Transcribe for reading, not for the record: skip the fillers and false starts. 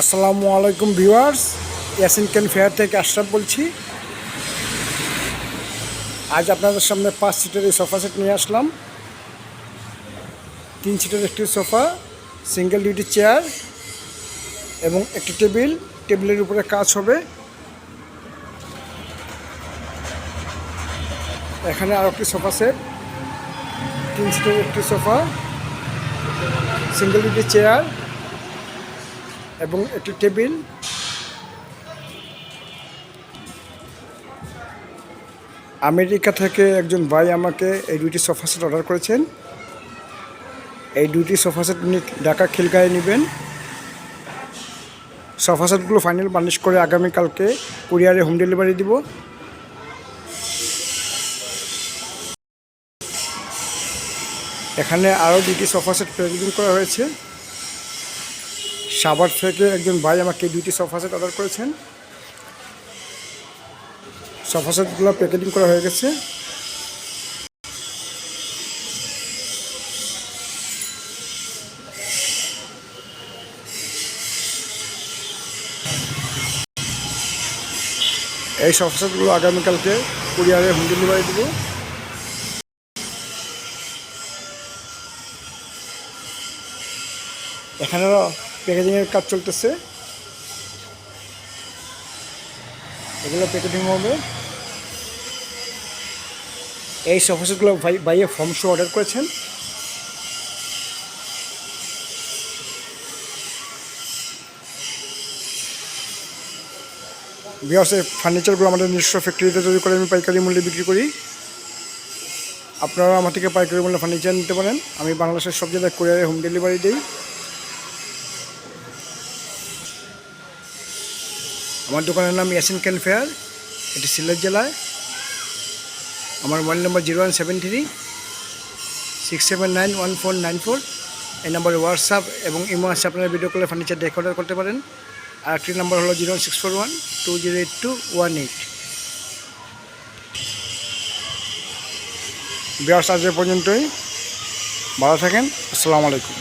আসসালামু আলাইকুম viewers, Yasin can fair থেকে আশরাফ বলছি। আজ আপনাদের সামনে 5 সিটের এই সোফা সেট নিয়ে আসলাম। 3 সিটের একটি সোফা, সিঙ্গেল ডিউটি চেয়ার এবং একটি টেবিলের উপরে কাজ হবে। এখানে আরও একটি সোফা সেট, 3 সিটের একটি সোফা, সিঙ্গেল ডিউটি চেয়ার এবং একটি টেবিল। আমেরিকা থেকে একজন ভাই আমাকে এই দুইটি সোফা সেট অর্ডার করেছেন। এই দুইটি সোফা সেট উনি ঢাকা খিলগাঁয়ে নেবেন। সোফা সেটগুলো ফাইনাল বার্নিশ করে আগামীকালকে কুরিয়ারে হোম ডেলিভারি দিব। এখানে আরও দুটি সোফা সেট প্যাকেজিং করা হয়েছে। সাভার থেকে একজন ভাই আমাকে দুইটি সোফা সেট অর্ডার করেছেন। সোফা সেটগুলো প্যাকেজিং করা হয়ে গেছে। এই সোফা সেটগুলো আগামীকালকে কুরিয়ারে হোম ডেলিভারি দেব। এখানেও প্যাকেজিংয়ের কাজ চলতেছে, এগুলো প্যাকেজিং হবে। এই সোফা সেটগুলো ভাইয়ে ফর্ম শো অর্ডার করেছেন। ভিউয়ার্স, এই ফার্নিচারগুলো আমাদের নিজস্ব ফ্যাক্টরিতে তৈরি করে আমি পাইকারি মূল্যে বিক্রি করি। আপনারা আমার থেকে পাইকারি মূল্যে ফার্নিচার নিতে পারেন। আমি বাংলাদেশের সব জায়গায় কুরিয়ারে হোম ডেলিভারি দিই। আমার দোকানের নাম ইয়াসিন ক্যান ফেয়ার, এটি সিলেট জেলায়। আমার মোবাইল নম্বর 017367919494। এই নম্বরে হোয়াটসঅ্যাপ এবং ইমো আছে, আপনারা ভিডিও কলে ফার্নিচার দেখে অর্ডার করতে পারেন। আর একটি নম্বর হলো 01641208218। ভিউয়ার্স, আজ এ পর্যন্তই। ভালো থাকেন। আসসালামু আলাইকুম।